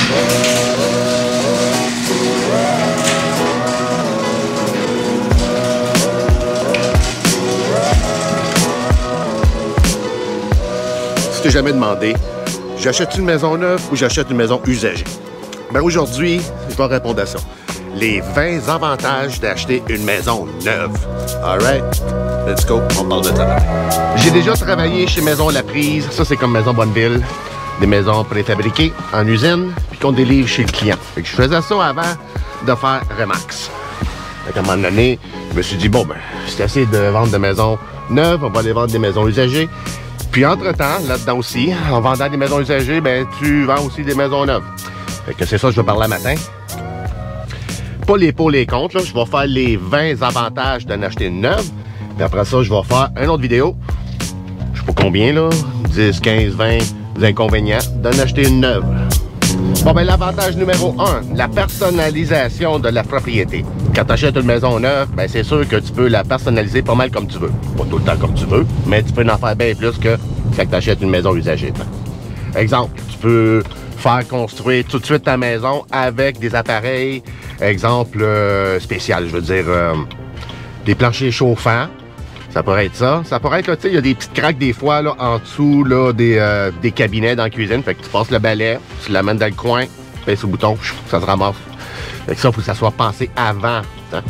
Si tu t'es jamais demandé, j'achète une maison neuve ou j'achète une maison usagée? Ben aujourd'hui, je vais répondre à ça. Les 20 avantages d'acheter une maison neuve. Alright? Let's go, on parle de travail. J'ai déjà travaillé chez Maison La Prise. Ça, c'est comme Maison Bonneville. Des maisons préfabriquées en usine, puis qu'on délivre chez le client. Fait que je faisais ça avant de faire Remax. Fait qu'à un moment donné, je me suis dit, bon, ben, c'est assez de vendre des maisons neuves, on va aller vendre des maisons usagées. Puis entre-temps, là-dedans aussi, en vendant des maisons usagées, ben, tu vends aussi des maisons neuves. Fait que c'est ça que je vais parler matin. Pas les pour, les contre, là. Je vais faire les 20 avantages d'en acheter une neuve. Puis après ça, je vais faire une autre vidéo. Je sais pas combien, là. 10, 15, 20 inconvénients d'en acheter une neuve. Bon, ben, l'avantage numéro 1, la personnalisation de la propriété. Quand tu achètes une maison neuve, ben, c'est sûr que tu peux la personnaliser pas mal comme tu veux. Pas tout le temps comme tu veux, mais tu peux en faire bien plus que quand tu achètes une maison usagée. Exemple, tu peux faire construire tout de suite ta maison avec des appareils, exemple spécial, je veux dire, des planchers chauffants. Ça pourrait être ça. Ça pourrait être, là, tu sais, il y a des petites craques des fois, là, en dessous, là, des cabinets dans la cuisine. Fait que tu passes le balai, tu l'amènes dans le coin, tu pèses sur le bouton, ça se ramasse. Fait que ça, il faut que ça soit pensé avant, hein,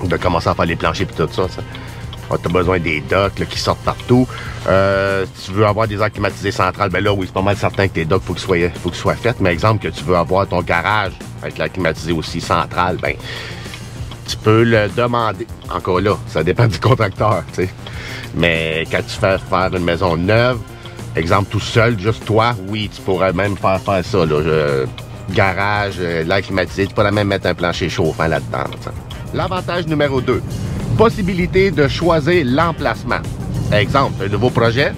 de commencer à faire les planchers et tout ça. Tu as besoin des docks là, qui sortent partout. Si tu veux avoir des airs climatisés centrales, ben là, oui, c'est pas mal certain que tes docks, faut qu'ils soient faits. Mais exemple, que tu veux avoir ton garage avec l'air climatisé aussi central, ben tu peux le demander. Encore là, ça dépend du contracteur, tu sais. Mais quand tu fais faire une maison neuve, exemple tout seul, juste toi, oui, tu pourrais même faire ça, là. Garage, l'air climatisé, tu pourrais même mettre un plancher chauffant là-dedans. L'avantage numéro 2, possibilité de choisir l'emplacement. Exemple, un nouveau projet.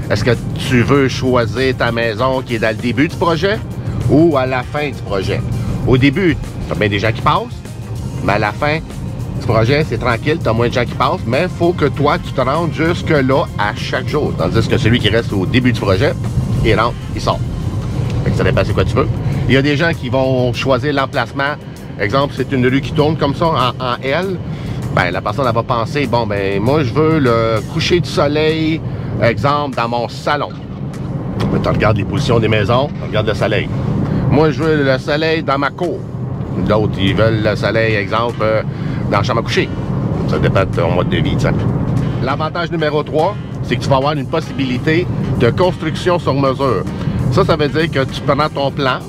Est-ce que tu veux choisir ta maison qui est dans le début du projet ou à la fin du projet? Au début, tu as bien des gens qui passent, mais à la fin du projet, c'est tranquille, tu as moins de gens qui passent, mais il faut que toi, tu te rendes jusque-là à chaque jour. Tandis que celui qui reste au début du projet, il rentre, il sort. Fait que ça dépend c'est quoi tu veux. Il y a des gens qui vont choisir l'emplacement. Exemple, c'est une rue qui tourne comme ça en L. Ben, la personne, elle va penser, bon, ben, moi, je veux le coucher du soleil, exemple, dans mon salon. Ben, tu regardes les positions des maisons, tu regardes le soleil. Moi, je veux le soleil dans ma cour. D'autres, ils veulent le soleil, exemple, dans la chambre à coucher. Ça dépend de ton mode de vie, t'sais. L'avantage numéro 3, c'est que tu vas avoir une possibilité de construction sur mesure. Ça veut dire que tu prends ton plan,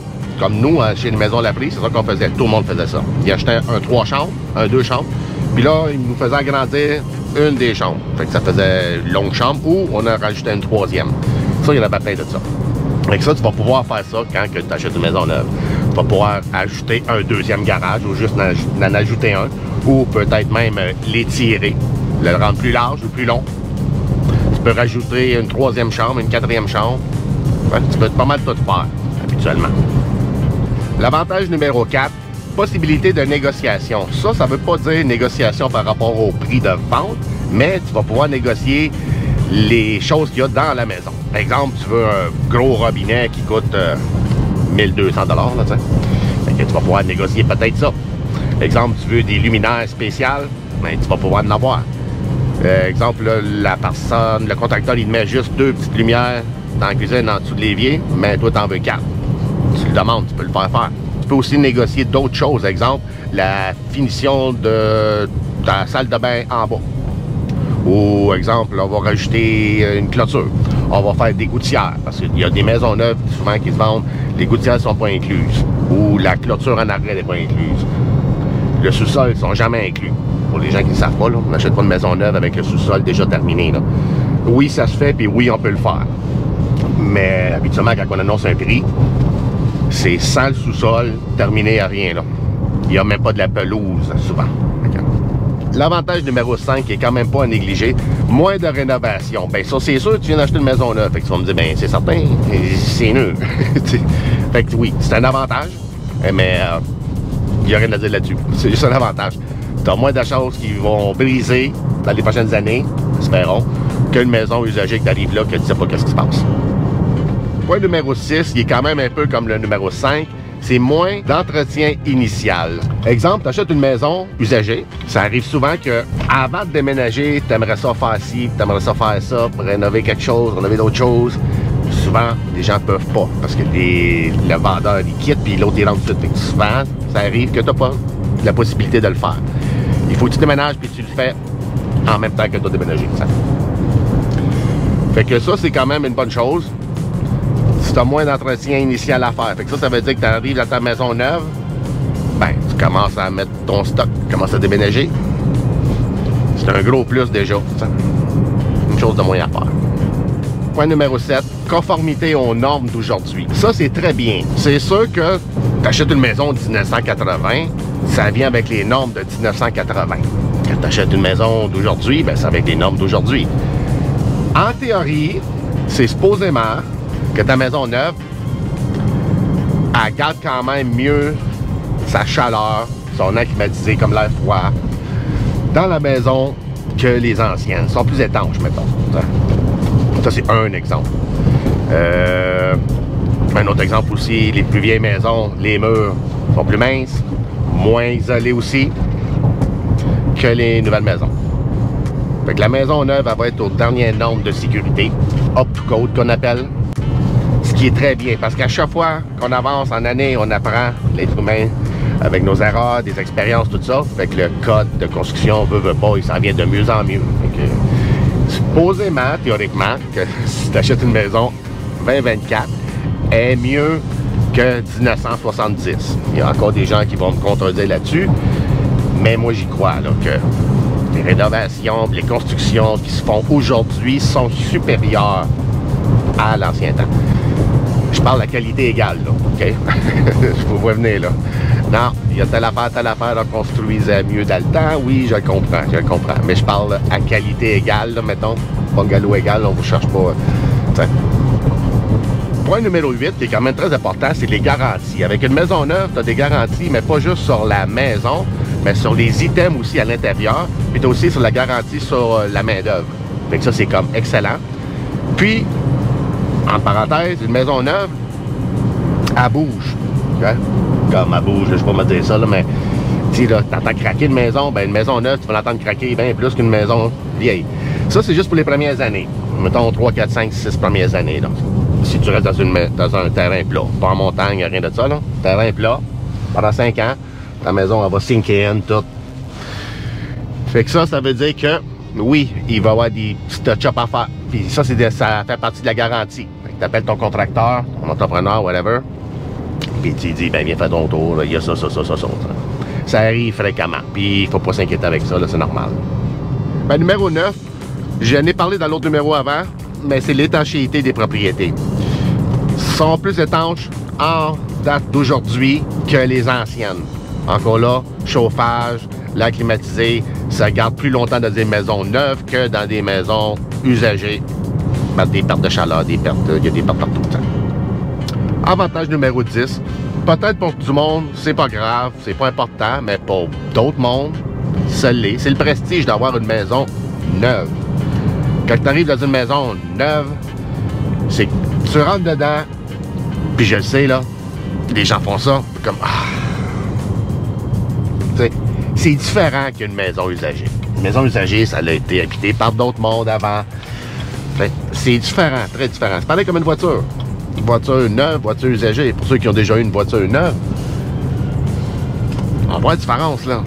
comme nous, chez les Maisons La Prise, c'est ça qu'on faisait. Tout le monde faisait ça. Ils achetaient un 3 chambres, un 2 chambres, puis là, ils nous faisaient agrandir une des chambres. Fait que ça faisait une longue chambre ou on a rajouté une 3e. Ça, il y en avait plein de ça. Fait que ça, tu vas pouvoir faire ça quand tu achètes une maison neuve. Tu vas pouvoir ajouter un 2e garage ou juste en ajouter un, ou peut-être même l'étirer, le rendre plus large ou plus long. Tu peux rajouter une 3e chambre, une 4e chambre. Ouais, tu peux pas mal tout faire, habituellement. L'avantage numéro 4, possibilité de négociation. Ça veut pas dire négociation par rapport au prix de vente, mais tu vas pouvoir négocier les choses qu'il y a dans la maison. Par exemple, tu veux un gros robinet qui coûte 1200 $, là, tu sais. Fait que tu vas pouvoir négocier peut-être ça. Exemple, tu veux des luminaires spéciales, ben, tu vas pouvoir en avoir. Exemple, là, la personne, le contracteur, il te met juste 2 petites lumières dans la cuisine en dessous de l'évier, mais toi, t'en veux 4. Tu le demandes, tu peux le faire faire. Tu peux aussi négocier d'autres choses. Exemple, la finition de ta salle de bain en bas. Ou, exemple, on va rajouter une clôture. On va faire des gouttières. Parce qu'il y a des maisons neuves, souvent, qui se vendent. Les gouttières ne sont pas incluses. Ou la clôture en arrière n'est pas incluse. Le sous-sol ne sont jamais inclus. Pour les gens qui ne savent pas, là, on n'achète pas de maison neuve avec le sous-sol déjà terminé, là. Oui, ça se fait, puis oui, on peut le faire. Mais habituellement, quand on annonce un prix, c'est sans le sous-sol, terminé à rien, là. Il n'y a même pas de la pelouse, souvent. L'avantage numéro 5 qui est quand même pas à négliger, moins de rénovation. Ben ça, c'est sûr que tu viens d'acheter une maison neuve. Fait que tu vas me dire, ben c'est certain, c'est nul. Fait que oui, c'est un avantage, mais il n'y a rien à dire là-dessus. C'est juste un avantage. Tu as moins de choses qui vont briser dans les prochaines années, espérons, qu'une maison usagée qui arrive là, que tu ne sais pas qu'est-ce qui se passe. Point numéro 6, il est quand même un peu comme le numéro 5, c'est moins d'entretien initial. Exemple, tu achètes une maison usagée. Ça arrive souvent que avant de déménager, tu aimerais ça faire ci, tu aimerais ça faire ça, pour rénover quelque chose, rénover d'autres choses. Souvent, les gens ne peuvent pas parce que le vendeur, il quitte puis l'autre, il rentre tout de suite. Souvent, ça arrive que tu n'as pas la possibilité de le faire. Il faut que tu déménages puis tu le fais en même temps que tu as déménagé. Ça. Fait que ça, c'est quand même une bonne chose. Si tu as moins d'entretien initial à faire. Fait que ça veut dire que tu arrives dans ta maison neuve, ben, tu commences à mettre ton stock, tu commences à déménager. C'est un gros plus déjà. Ça. Une chose de moins à faire. Point numéro 7, conformité aux normes d'aujourd'hui. Ça, c'est très bien. C'est sûr que tu achètes une maison de 1980, ça vient avec les normes de 1980. Quand tu achètes une maison d'aujourd'hui, ben, c'est avec les normes d'aujourd'hui. En théorie, c'est supposément que ta maison neuve, elle garde quand même mieux sa chaleur, son air climatisé comme l'air froid, dans la maison que les anciennes. Elles sont plus étanches, mettons. Ça, c'est un exemple. Un autre exemple aussi, les plus vieilles maisons, les murs sont plus minces, moins isolés aussi que les nouvelles maisons. Fait que la maison neuve, elle va être aux dernières normes de sécurité, up to code qu'on appelle, ce qui est très bien, parce qu'à chaque fois qu'on avance en année, on apprend, l'être humain, avec nos erreurs, des expériences, tout ça, fait que le code de construction, veut pas, il s'en vient de mieux en mieux. Fait que, supposément, théoriquement, que si tu achètes une maison 2024, est mieux que 1970. Il y a encore des gens qui vont me contredire là-dessus, mais moi j'y crois, là, que les rénovations, les constructions qui se font aujourd'hui sont supérieures à l'ancien temps. Je parle de la qualité égale, là, OK? Je vous vois venir, là. Non, il y a telle affaire, on construisait mieux dans le temps. Oui, je le comprends. Mais je parle à qualité égale, là, mettons. Bungalow égal, on ne vous cherche pas. T'sais. Point numéro 8, qui est quand même très important, c'est les garanties. Avec une maison neuve, tu as des garanties, mais pas juste sur la maison, mais sur les items aussi à l'intérieur. Puis tu as aussi sur la garantie sur la main-d'œuvre. Fait que ça, c'est comme excellent. Puis, en parenthèse, une maison neuve, elle bouge. Okay? Comme elle bouge, je ne sais pas me dire ça, là, mais tu entends craquer une maison, ben une maison neuve, tu vas l'entendre craquer bien plus qu'une maison vieille. Ça, c'est juste pour les premières années. Mettons 3, 4, 5, 6 premières années. Là. Si tu restes dans un terrain plat, pas en montagne, rien de ça, là. Terrain plat, pendant 5 ans, ta maison, elle va sinker in, tout. Fait que ça veut dire que, oui, il va y avoir des petits touch-ups à faire. Puis ça, ça fait partie de la garantie. Tu appelles ton contracteur, ton entrepreneur, whatever, puis tu dis, ben viens faire ton tour, il y a ça. Ça arrive fréquemment, puis il faut pas s'inquiéter avec ça, c'est normal. Ben, numéro 9, j'en ai parlé dans l'autre numéro avant, mais c'est l'étanchéité des propriétés. Sont plus étanches en date d'aujourd'hui que les anciennes. Encore là, chauffage, l'air climatisé, ça garde plus longtemps dans des maisons neuves que dans des maisons usagées. Ben, des pertes de chaleur, il y a des pertes partout. Ça. Avantage numéro 10, peut-être pour du monde, c'est pas grave, c'est pas important, mais pour d'autres mondes, ça l'est. C'est le prestige d'avoir une maison neuve. Quand tu arrives dans une maison neuve, c'est que tu rentres dedans, puis je le sais, là, les gens font ça, comme, c'est différent qu'une maison usagée. Une maison usagée, ça a été habité par d'autres mondes avant. C'est différent, très différent. C'est pareil comme une voiture. Une voiture neuve, voiture usagée. Pour ceux qui ont déjà eu une voiture neuve, on voit la différence, là.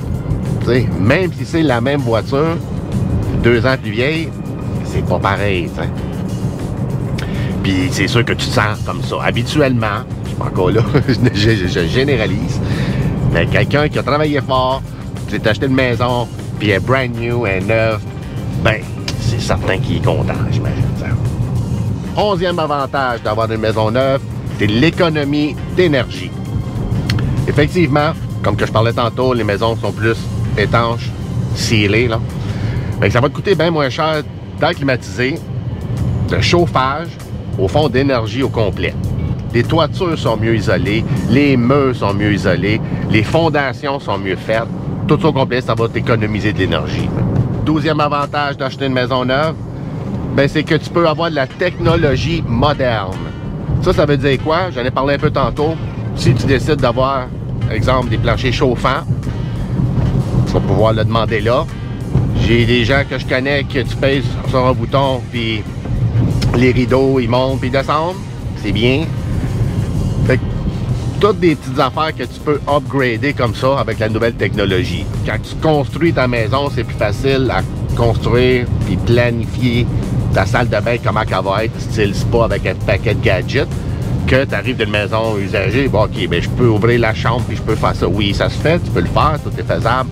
T'sais, même si c'est la même voiture, 2 ans plus vieille, c'est pas pareil, t'sais. Puis c'est sûr que tu te sens comme ça. Habituellement, je suis pas encore là, je généralise. Mais quelqu'un qui a travaillé fort, qui s'est acheté une maison, puis elle est brand new, elle est neuve, ben, c'est certain qu'il est content, j'imagine. 11e avantage d'avoir une maison neuve, c'est l'économie d'énergie. Effectivement, comme que je parlais tantôt, les maisons sont plus étanches, scellées, là. Fait que ça va te coûter bien moins cher d'air climatisé, de chauffage, au fond d'énergie au complet. Les toitures sont mieux isolées, les murs sont mieux isolés, les fondations sont mieux faites. Tout ça au complet, ça va t'économiser de l'énergie. 12e avantage d'acheter une maison neuve, ben c'est que tu peux avoir de la technologie moderne. Ça veut dire quoi? J'en ai parlé un peu tantôt. Si tu décides d'avoir, par exemple, des planchers chauffants, tu vas pouvoir le demander là. J'ai des gens que je connais que tu pèses sur un bouton, puis les rideaux, ils montent, puis ils descendent. C'est bien. Fait que, toutes des petites affaires que tu peux upgrader comme ça avec la nouvelle technologie. Quand tu construis ta maison, c'est plus facile à construire puis planifier ta salle de bain, comment elle va être, style spa avec un paquet de gadgets, que tu arrives d'une maison usagée. Bon, OK, ben, je peux ouvrir la chambre puis je peux faire ça. Oui, ça se fait, tu peux le faire, tout est faisable,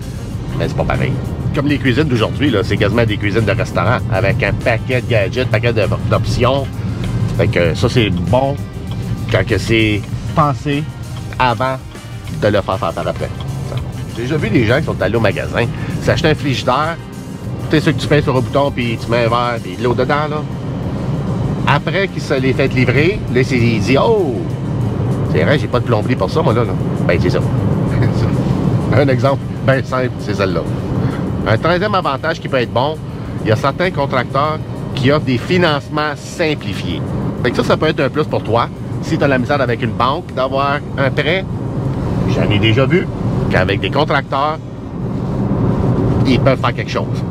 mais c'est pas pareil. Comme les cuisines d'aujourd'hui, c'est quasiment des cuisines de restaurant avec un paquet de gadgets, paquet d'options. Fait que ça, c'est bon quand c'est pensé avant de le faire par après. J'ai déjà vu des gens qui sont allés au magasin s'acheter un frigidaire. Tu sais, ce que tu fais sur un bouton, puis tu mets un verre, puis de l'eau dedans, là. Après qu'il se l'ait fait livrer, là, il dit « Oh! C'est vrai, j'ai pas de plomberie pour ça, moi, là. » Ben, c'est ça. Un exemple bien simple, c'est celle-là. Un 13e avantage qui peut être bon, il y a certains contracteurs qui offrent des financements simplifiés. Fait que ça peut être un plus pour toi. Si tu as la misère avec une banque, d'avoir un prêt, j'en ai déjà vu, qu'avec des contracteurs, ils peuvent faire quelque chose.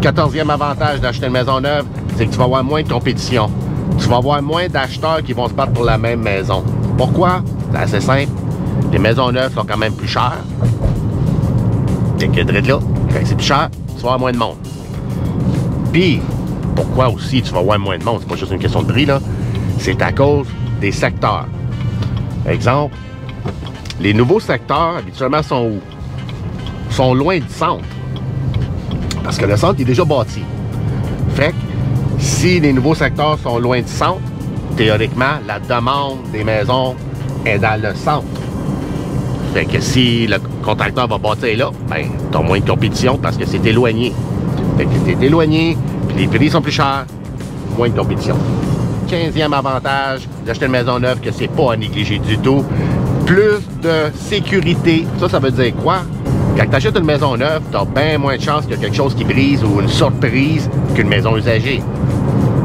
14e avantage d'acheter une maison neuve, c'est que tu vas avoir moins de compétition. Tu vas avoir moins d'acheteurs qui vont se battre pour la même maison. Pourquoi? C'est assez simple. Les maisons neuves sont quand même plus chères. T'es que de là. Quand c'est plus cher, tu vas avoir moins de monde. Puis, pourquoi aussi tu vas avoir moins de monde? C'est pas juste une question de prix, là. C'est à cause des secteurs. Exemple, les nouveaux secteurs, habituellement, sont où? Sont loin du centre. Parce que le centre est déjà bâti. Fait que, si les nouveaux secteurs sont loin du centre, théoriquement, la demande des maisons est dans le centre. Fait que si le contracteur va bâtir là, ben, t'as moins de compétition parce que c'est éloigné. Fait que c'est éloigné, puis les prix sont plus chers, moins de compétition. 15e avantage d'acheter une maison neuve, que c'est pas à négliger du tout. Plus de sécurité. Ça veut dire quoi? Quand tu achètes une maison neuve, tu as bien moins de chances qu'il y a quelque chose qui brise ou une surprise qu'une maison usagée.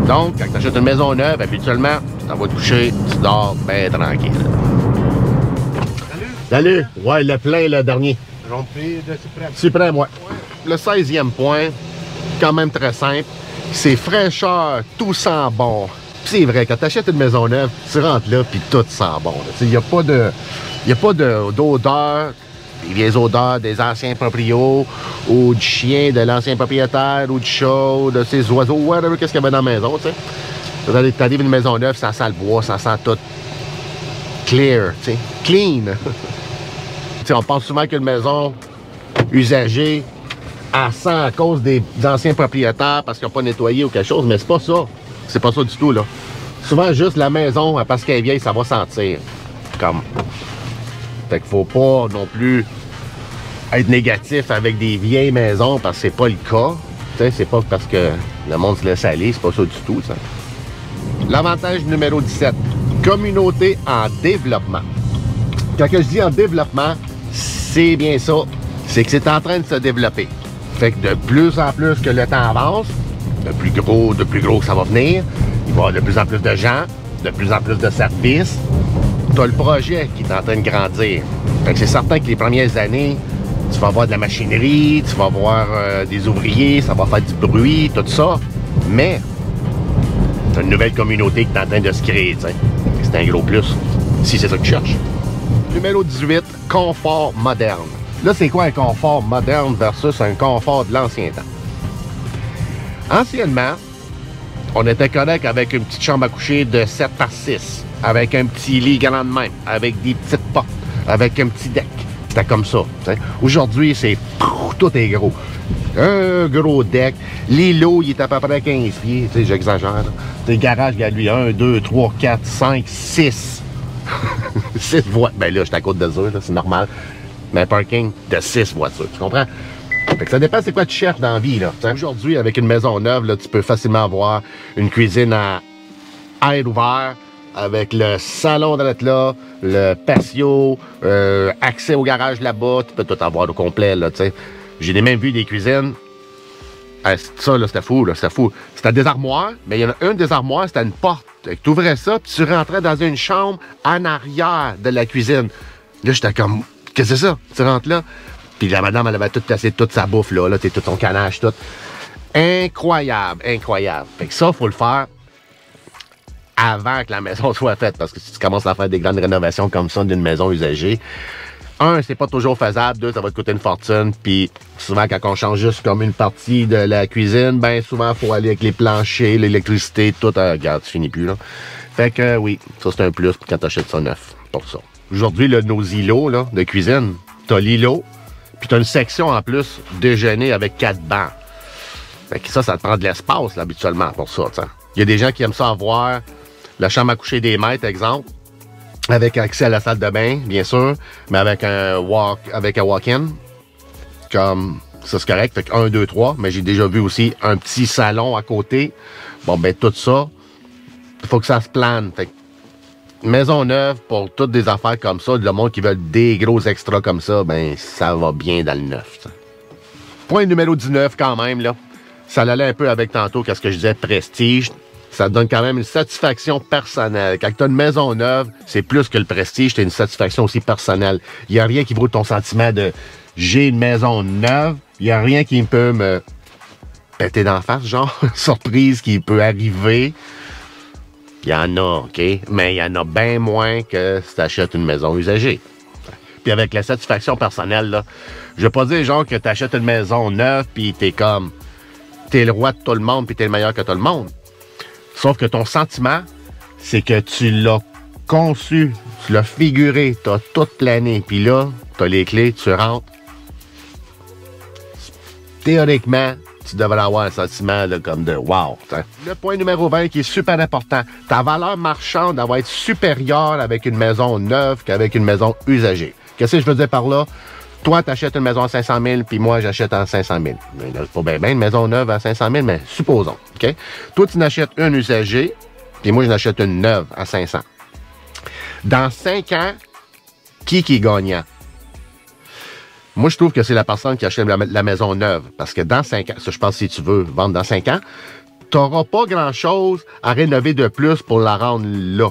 Donc, quand tu achètes une maison neuve, habituellement, tu t'en vas te coucher, tu dors bien tranquille. Salut! Ouais, le plein, le dernier. Rempli de suprême. Suprême, ouais. Le 16e point, quand même très simple, c'est fraîcheur, tout sent bon. C'est vrai, quand tu achètes une maison neuve, tu rentres là, puis tout sent bon. Il n'y a pas d'odeur, des vieilles odeurs des anciens proprios, ou du chien de l'ancien propriétaire, ou du chat, ou de ses oiseaux, whatever, qu'est-ce qu'il y avait dans la maison, tu sais. Tu arrives à une maison neuve, ça sent le bois, ça sent tout clear, tu sais, clean. T'sais, on pense souvent qu'une maison usagée, elle sent à cause des anciens propriétaires parce qu'ils n'ont pas nettoyé ou quelque chose, mais c'est pas ça. C'est pas ça du tout, là. Souvent, juste la maison, parce qu'elle est vieille, ça va sentir. Comme. Fait qu'il faut pas non plus être négatif avec des vieilles maisons parce que c'est pas le cas. T'sais, c'est pas parce que le monde se laisse aller, c'est pas ça du tout, ça. L'avantage numéro 17. Communauté en développement. Quand je dis en développement, c'est bien ça. C'est que c'est en train de se développer. Fait que de plus en plus que le temps avance, de plus gros que ça va venir, il va y avoir de plus en plus de gens, de plus en plus de services. Tu as le projet qui est en train de grandir. Fait que c'est certain que les premières années, tu vas avoir de la machinerie, tu vas avoir des ouvriers, ça va faire du bruit, tout ça. Mais tu as une nouvelle communauté qui est en train de se créer, tu sais. C'est un gros plus, si c'est ça que tu cherches. Numéro 18, confort moderne. Là, c'est quoi un confort moderne versus un confort de l'ancien temps? Anciennement, on était correct avec une petite chambre à coucher de 7 par 6, avec un petit lit grand de même, avec des petites portes, avec un petit deck. C'était comme ça. Aujourd'hui, c'est tout est gros. Un gros deck. L'îlot, il est à peu près 15 pieds. J'exagère. Le garage, il y a lui 1, 2, 3, 4, 5, 6. 6 voitures. Ben là, je suis à côte d'Azur, c'est normal. Mais un parking de 6 voitures. Tu comprends? Fait que ça dépend c'est quoi tu cherches dans la vie, là. Aujourd'hui, avec une maison neuve, là, tu peux facilement avoir une cuisine à air ouvert, avec le salon de là, le patio, accès au garage là-bas. Tu peux tout avoir au complet, là, tu sais. J'ai même vu des cuisines. Ça, là, c'était fou, là, c'était fou. C'était des armoires, mais il y en a une des armoires, c'était une porte Fait que tu ouvrais ça, puis tu rentrais dans une chambre en arrière de la cuisine. Là, j'étais comme, qu'est-ce que c'est ça? Tu rentres là, puis la madame, elle avait tout placé toute sa bouffe, là, tout ton canage, tout. Incroyable, incroyable. Fait que ça, il faut le faire avant que la maison soit faite, parce que si tu commences à faire des grandes rénovations comme ça d'une maison usagée, un, c'est pas toujours faisable. Deux, ça va te coûter une fortune. Puis souvent, quand on change juste comme une partie de la cuisine, ben souvent, il faut aller avec les planchers, l'électricité, tout. Regarde, tu finis plus, là. Fait que oui, ça, c'est un plus quand tu achètes ça neuf pour ça. Aujourd'hui, nos îlots là, de cuisine, t'as l'îlot, puis t'as une section en plus déjeuner avec 4 bancs. Fait que ça te prend de l'espace, là, habituellement, pour ça, t'sais. Il y a des gens qui aiment ça avoir la chambre à coucher des maîtres, exemple, avec accès à la salle de bain, bien sûr, mais avec un walk-in. Comme ça, c'est correct. Fait que 1, 2, 3. Mais j'ai déjà vu aussi un petit salon à côté. Bon, ben, tout ça, il faut que ça se plane. Fait que maison neuve pour toutes des affaires comme ça, le monde qui veut des gros extras comme ça, ben, ça va bien dans le neuf. Ça. Point numéro 19, quand même, là. Ça allait un peu avec tantôt, qu'est-ce que je disais, prestige. Ça te donne quand même une satisfaction personnelle. Quand tu as une maison neuve, c'est plus que le prestige, tu as une satisfaction aussi personnelle. Il n'y a rien qui vaut ton sentiment de « j'ai une maison neuve ». Il n'y a rien qui peut me péter d'en face, genre, surprise qui peut arriver. Il y en a, OK? Mais il y en a bien moins que si tu achètes une maison usagée. Puis avec la satisfaction personnelle, là, je veux pas dire, genre, que tu achètes une maison neuve, puis t'es comme... T'es le roi de tout le monde, puis t'es le meilleur que tout le monde. Sauf que ton sentiment, c'est que tu l'as conçu, tu l'as figuré, tu as tout plané. Puis là, tu as les clés, tu rentres. Théoriquement, tu devrais avoir un sentiment là, comme de « wow ». Le point numéro 20 qui est super important, ta valeur marchande va être supérieure avec une maison neuve qu'avec une maison usagée. Qu'est-ce que je veux dire par là? Toi, tu achètes une maison à 500 000, puis moi, j'achète à 500 000. C'est pas bien une maison neuve à 500 000, mais supposons, OK? Toi, tu n'achètes une usagée, puis moi, je n'achète une neuve à 500. Dans 5 ans, qui est gagnant? Moi, je trouve que c'est la personne qui achète la maison neuve. Parce que dans 5 ans, ça, je pense si tu veux vendre dans 5 ans, tu n'auras pas grand-chose à rénover de plus pour la rendre là.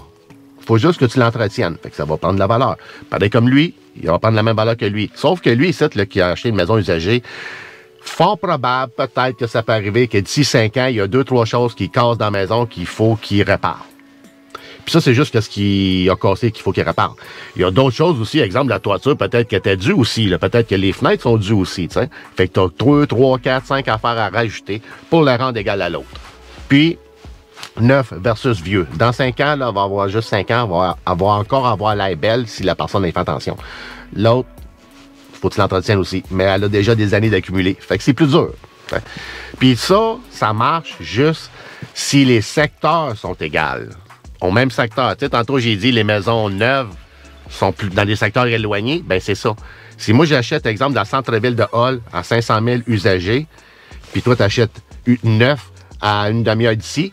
Il faut juste que tu l'entretiennes. Fait que ça va prendre de la valeur. Pareil comme lui, il va prendre la même valeur que lui. Sauf que lui, ici, là, qui a acheté une maison usagée, fort probable, peut-être que ça peut arriver que d'ici 5 ans, il y a 2-3 choses qui cassent dans la maison qu'il faut qu'il répare. Puis ça, c'est juste ce qui a cassé qu'il faut qu'il répare. Il y a d'autres choses aussi, exemple, la toiture, peut-être qu'elle était due aussi. Peut-être que les fenêtres sont dues aussi. T'sais. Fait que tu as 2, 3, 4, 5 affaires à rajouter pour les rendre égales à l'autre. Puis, neuf versus vieux. Dans 5 ans, là, on va avoir juste 5 ans, on va encore avoir l'air belle si la personne a fait attention. L'autre, faut que tu l'entretiennes aussi. Mais elle a déjà des années d'accumuler. Fait que c'est plus dur. Fait. Puis ça marche juste si les secteurs sont égaux. Au même secteur. Tu sais, tantôt, j'ai dit les maisons neuves sont plus dans des secteurs éloignés. Ben c'est ça. Si moi, j'achète, exemple, dans le centre-ville de Hall à 500 000 usagers, puis toi, tu achètes une neuf à une demi-heure d'ici,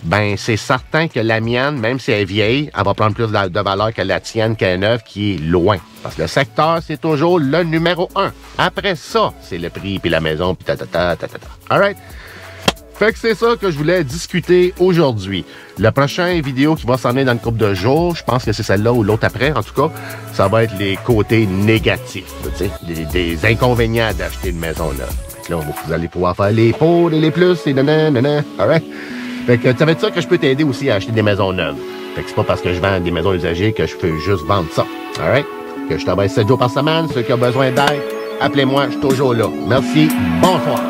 ben c'est certain que la mienne, même si elle est vieille, elle va prendre plus de valeur que la tienne, qu'elle est neuve, qui est loin. Parce que le secteur, c'est toujours le numéro 1. Après ça, c'est le prix, puis la maison, puis All right? Fait que c'est ça que je voulais discuter aujourd'hui. La prochaine vidéo qui va s'en aller dans une couple de jours, je pense que c'est celle-là ou l'autre après, en tout cas, ça va être les côtés négatifs, tu sais, des inconvénients d'acheter une maison neuve. Là, vous allez pouvoir faire les pour et les plus et nanana, alright? Fait que ça va être ça que je peux t'aider aussi à acheter des maisons neuves. Fait que c'est pas parce que je vends des maisons usagées que je peux juste vendre ça, alright? Que je travaille 7 jours par semaine, ceux qui ont besoin d'aide, appelez-moi, je suis toujours là. Merci, bonsoir.